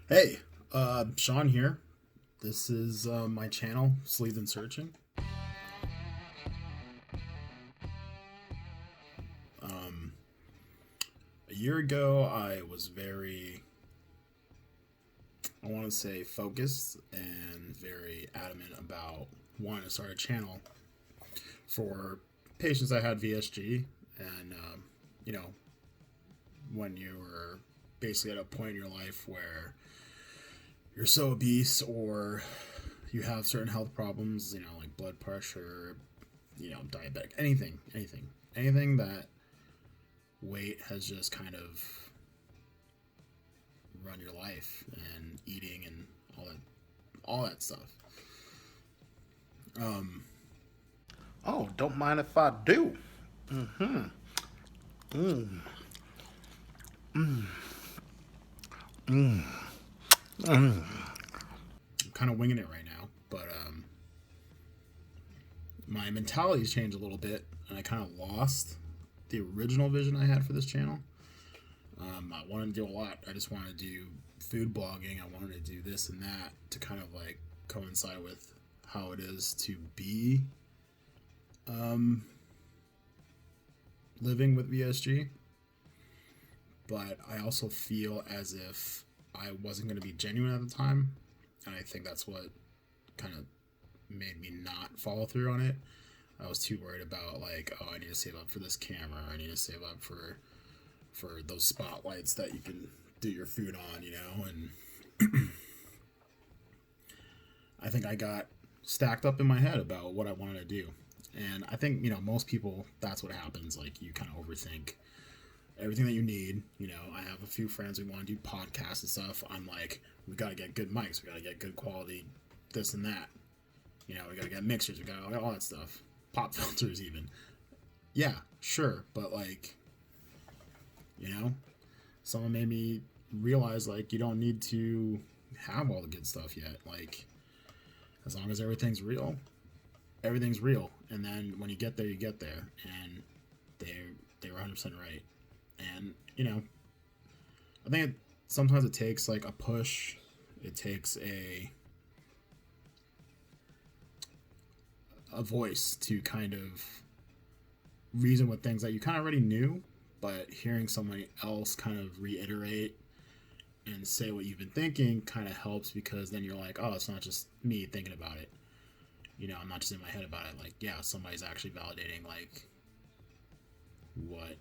Hey, Sean here. This is my channel, Sleeved and Searching. Um, a year ago, I was I want to say, focused and very adamant about wanting to start a channel for patients I had VSG. And, you know, when you were basically at a point in your life where you're so obese or you have certain health problems, like blood pressure, diabetic, anything that weight has just kind of run your life and eating and all that stuff. Um, Oh, don't mind if I do. Mm-hmm. Mm. I'm kind of winging it right now, but my mentality's changed a little bit, and I kind of lost the original vision I had for this channel. I wanted to do a lot. I just wanted to do food blogging. I wanted to do this and that to kind of like coincide with how it is to be um, living with VSG. But I also feel as if I wasn't going to be genuine at the time. And I think that's what kind of made me not follow through on it. I was too worried about like, oh, I need to save up for this camera. I need to save up for those spotlights that you can do your food on. And I think I got stacked up in my head about what I wanted to do. And I think, most people, that's what happens. Like, you kind of overthink everything that you need. I have a few friends who want to do podcasts and stuff. I'm like, we got to get good mics. We got to get good quality this and that. We got to get mixers. We got all that stuff. Pop filters even. Yeah, sure. But, like, someone made me realize, like, you don't need to have all the good stuff yet. Like, as long as everything's real. And then when you get there, you get there. And they were 100% right. And, I think sometimes it takes, like, a push. It takes a voice to kind of reason with things that you kind of already knew, but hearing someone else kind of reiterate and say what you've been thinking kind of helps, because then you're like, oh, it's not just me thinking about it. I'm not just in my head about it. Like, yeah, somebody's actually validating, like, what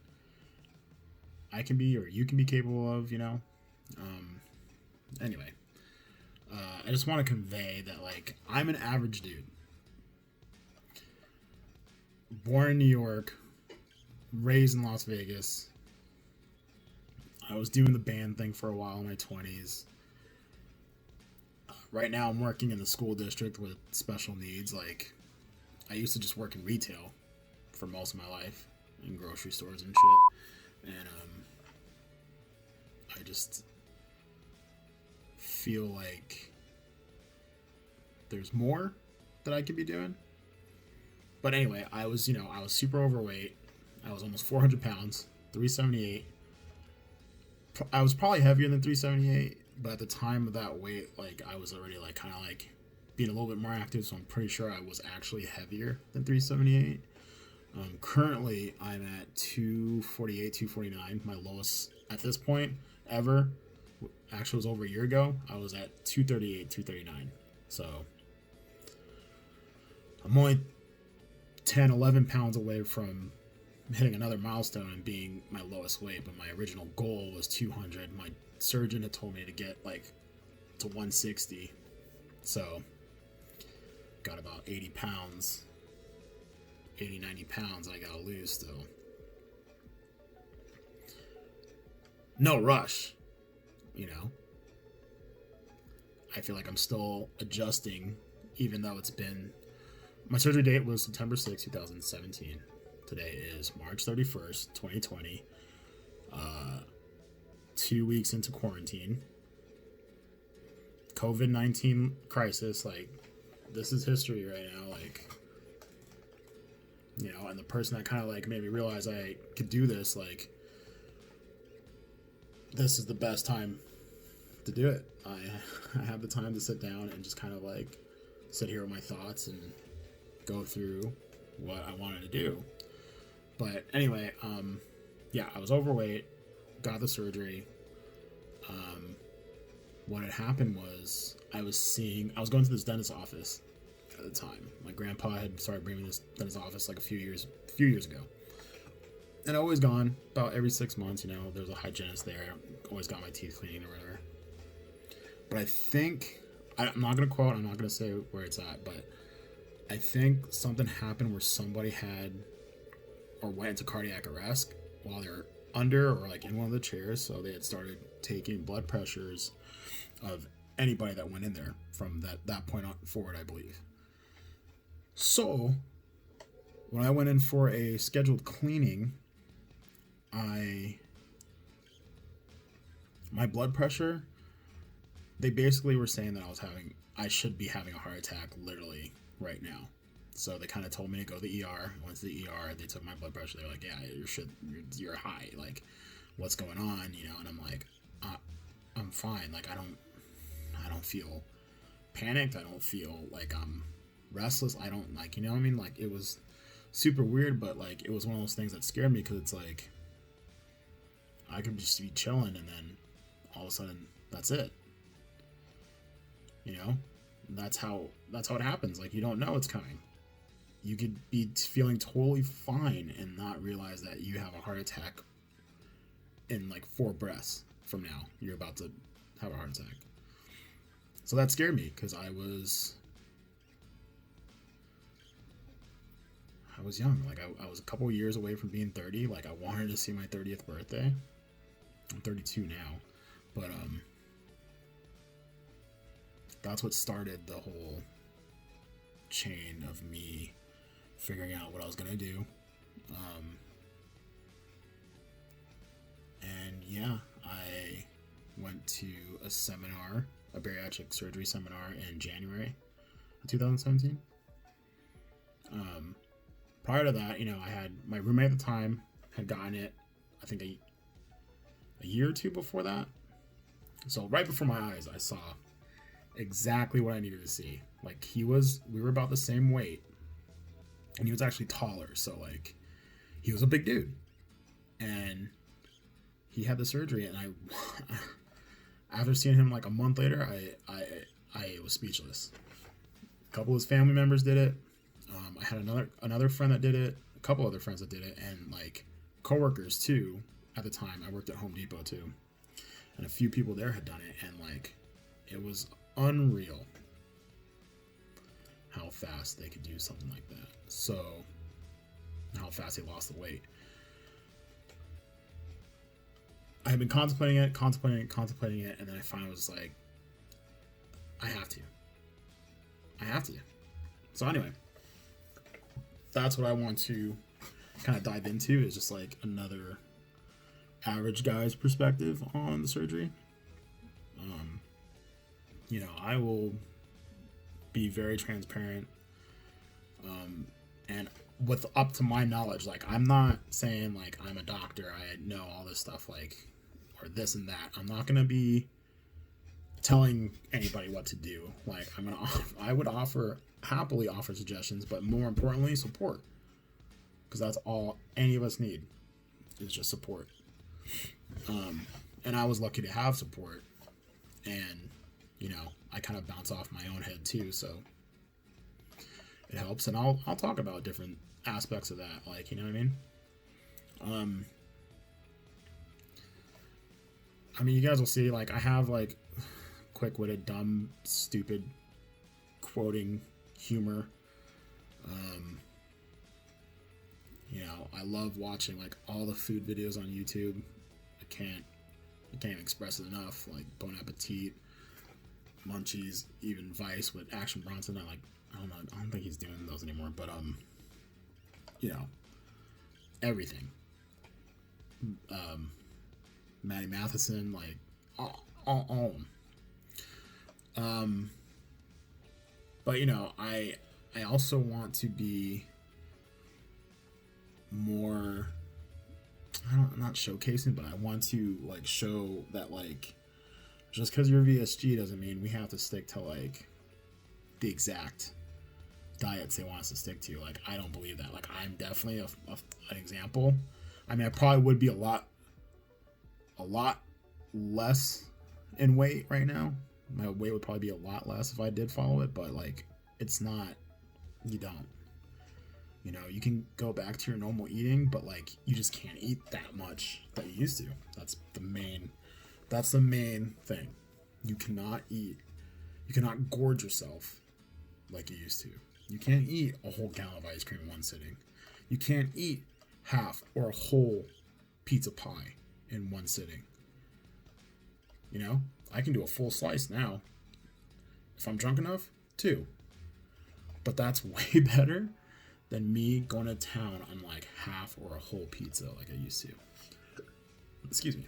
I can be or you can be capable of. Anyway, I just want to convey that, like, I'm an average dude. Born in New York, raised in Las Vegas. I was doing the band thing for a while in my 20s. Right now, I'm working in the school district with special needs. Like, I used to just work in retail for most of my life, in grocery stores and shit. And I just feel like there's more that I could be doing. But anyway, I was super overweight. I was almost 400 pounds, 378. I was probably heavier than 378, but at the time of that weight, like, I was already, like, kind of like being a little bit more active, so I'm pretty sure I was actually heavier than 378. Currently, I'm at 248, 249. My lowest at this point ever actually was over a year ago. I was at 238, 239. So I'm only 10, 11 pounds away from hitting another milestone and being my lowest weight, but my original goal was 200. My surgeon had told me to get, like, to 160. So got about 80 pounds, 80, 90 pounds I gotta lose still. No rush, I feel like I'm still adjusting, even though it's been, my surgery date was September 6, 2017. Today is March 31st, 2020. 2 weeks into quarantine. COVID-19 crisis. Like, this is history right now. Like, and the person that kind of, like, made me realize I could do this, like, this is the best time to do it. I I have the time to sit down and just kind of like sit here with my thoughts and go through what I wanted to do. But anyway, yeah, I was overweight, got the surgery. What had happened was I was going to this dentist office at the time. My grandpa had started bringing this dentist office like a few years ago. And I always gone about every 6 months, there's a hygienist there. I always got my teeth cleaned or whatever. But I think, I'm not going to quote, I'm not going to say where it's at, but I think something happened where somebody had or went into cardiac arrest while they're under or like in one of the chairs. So they had started taking blood pressures of anybody that went in there from that point on forward, I believe. So when I went in for a scheduled cleaning, my blood pressure, they basically were saying that I should be having a heart attack literally right now. So they kind of told me to go to the ER. I went to the ER. They took my blood pressure. They're like, yeah, you're high. Like, what's going on? And I'm like, I'm fine. Like, I don't feel panicked. I don't feel like I'm restless. I don't like, what I mean? Like, it was super weird, but like, it was one of those things that scared me because it's like, I could just be chilling and then all of a sudden that's it. That's how it happens. Like, you don't know it's coming. You could be feeling totally fine and not realize that you have a heart attack in like 4 breaths from now. You're about to have a heart attack. So that scared me because I was young. Like, I was a couple years away from being 30. Like, I wanted to see my 30th birthday. I'm 32 now. But that's what started the whole chain of me figuring out what I was gonna do. And yeah, I went to a seminar, a bariatric surgery seminar in January of 2017. Prior to that, I had my roommate at the time had gotten it, I think a year or two before that. So right before my eyes, I saw exactly what I needed to see. Like, we were about the same weight, and he was actually taller. So like, he was a big dude, and he had the surgery. And after seeing him like a month later, I was speechless. A couple of his family members did it. I had another friend that did it, a couple other friends that did it, and like coworkers too. At the time, I worked at Home Depot too, and a few people there had done it, and like, it was unreal how fast they could do something like that. So, how fast they lost the weight. I had been contemplating it, and then I finally was like, I have to. So anyway, that's what I want to kind of dive into, is just like another average guy's perspective on the surgery. I will be very transparent, and with up to my knowledge. Like, I'm not saying like I'm a doctor, I know all this stuff, like, or this and that. I'm not gonna be telling anybody what to do. Like, I would happily offer suggestions, but more importantly, support, because that's all any of us need, is just support. And I was lucky to have support, and I kind of bounce off my own head too, so it helps. And I'll talk about different aspects of that, like, you know what I mean? You guys will see, like, I have like quick-witted, dumb, stupid quoting humor. I love watching like all the food videos on YouTube. I can't express it enough. Like Bon Appetit, Munchies, even Vice with Action Bronson. I don't think he's doing those anymore. But everything. Maddie Matheson, like all. But I also want to be more, I'm not showcasing, but I want to like show Just because you're VSG doesn't mean we have to stick to like the exact diets they want us to stick to. Like, I don't believe that. Like, I'm definitely an example. I mean, I probably would be a lot less in weight right now. My weight would probably be a lot less if I did follow it, but like, it's not, you don't. You know, you can go back to your normal eating, but like, you just can't eat that much that you used to. That's the main thing. You cannot gorge yourself like you used to. You can't eat a whole gallon of ice cream in one sitting. You can't eat half or a whole pizza pie in one sitting. You know, I can do a full slice now. If I'm drunk enough, 2. But that's way better than me going to town on like half or a whole pizza like I used to. Excuse me.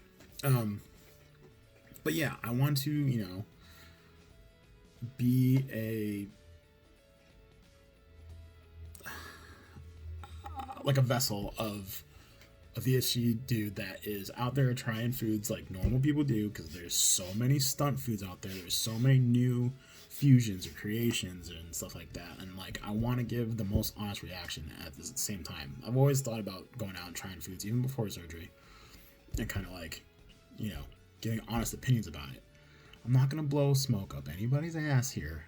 But yeah, I want to, you know, be a vessel of a VSG dude that is out there trying foods like normal people do, because there's so many stunt foods out there. There's so many new fusions or creations and stuff like that, and like, I want to give the most honest reaction at the same time. I've always thought about going out and trying foods even before surgery, and kind of like, you know, giving honest opinions about it. I'm not gonna blow smoke up anybody's ass here.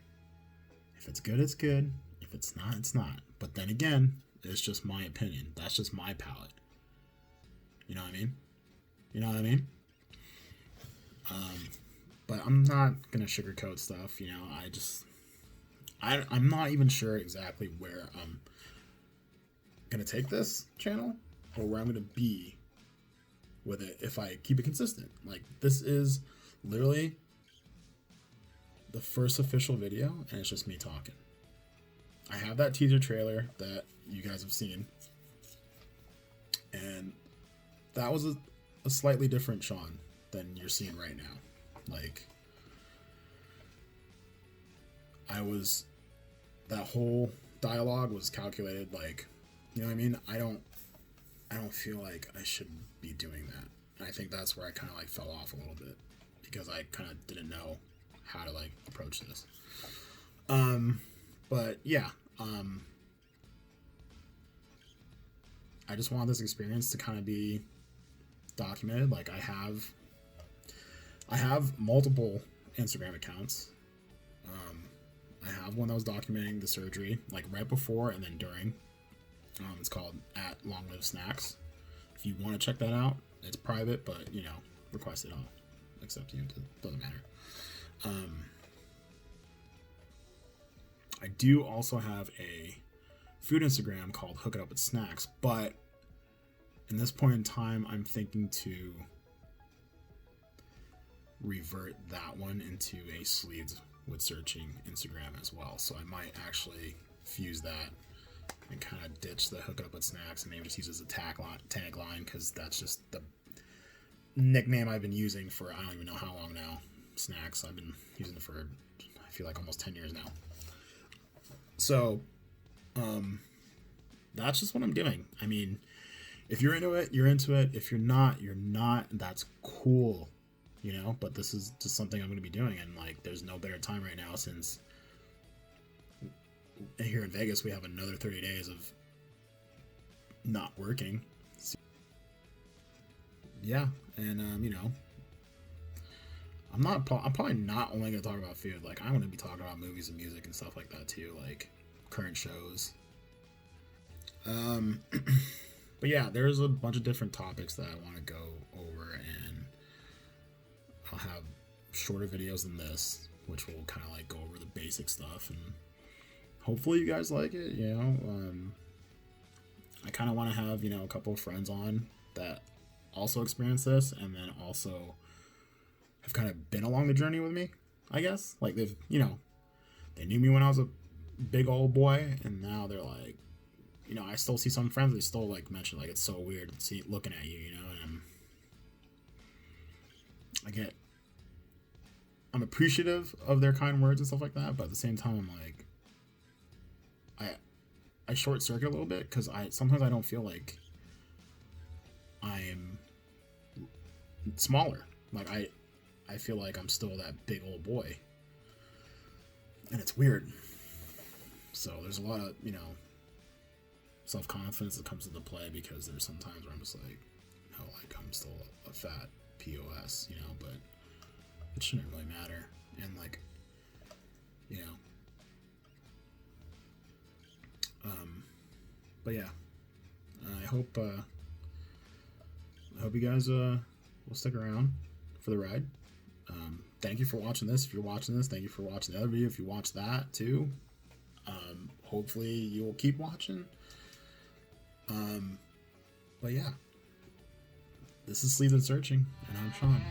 If it's good, it's good. If it's not, it's not. But then again, it's just my opinion. That's just my palate. You know what I mean? But I'm not gonna sugarcoat stuff. You know, I'm not even sure exactly where I'm gonna take this channel or where I'm gonna be with it if I keep it consistent. Like, this is literally the first official video, and it's just me talking. I have that teaser trailer that you guys have seen, and that was a slightly different Sean than you're seeing right now. Like, that whole dialogue was calculated. Like, you know what I mean? I don't feel like I should be doing that. And I think that's where I kind of like fell off a little bit, because I kind of didn't know how to like approach this. But yeah, I just want this experience to kind of be documented. Like, I have multiple Instagram accounts. I have one that was documenting the surgery, like right before and then during. It's called @LongLiveSnacks. If you want to check that out, it's private, but you know, request it. I'll accept you. It doesn't matter. I do also have a food Instagram called Hook It Up with Snacks, but in this point in time, I'm thinking to revert that one into a Sleeves with Searching Instagram as well. So I might actually fuse that and kind of ditch the Hook It Up with Snacks and maybe just use it as a tagline, because that's just the nickname I've been using for I don't even know how long now. Snacks. I've been using it for, I feel like, almost 10 years now. So, that's just what I'm doing. I mean, if you're into it, you're into it. If you're not, you're not. That's cool, you know? But this is just something I'm going to be doing. And, like, there's no better time right now, since here in Vegas, we have another 30 days of not working. Yeah. And, you know, I'm probably not only going to talk about food. Like, I'm going to be talking about movies and music and stuff like that too, like current shows. But yeah, there's a bunch of different topics that I want to go over, and I'll have shorter videos than this, which will kind of like go over the basic stuff, and hopefully you guys like it. You know, I kind of want to have, you know, a couple of friends on that also experience this, and then also have kind of been along the journey with me, I guess. Like, they've, you know, they knew me when I was a big old boy, and now they're like, you know, I still see some friends, they still like mention, like, it's so weird looking at you, you know, and I'm appreciative of their kind words and stuff like that, but at the same time, I'm like, I short circuit a little bit, because sometimes I don't feel like I'm smaller. Like, I I feel like I'm still that big old boy. And it's weird. So there's a lot of, you know, self-confidence that comes into play, because there's some times where I'm just like, no, like I'm still a fat POS, you know, but it shouldn't really matter. And like, you know, but yeah, I hope you guys will stick around for the ride. Thank you for watching this. If you're watching this, thank you for watching the other video. If you watch that too, hopefully you will keep watching. But yeah, this is Sleep and Searching, and I'm Sean.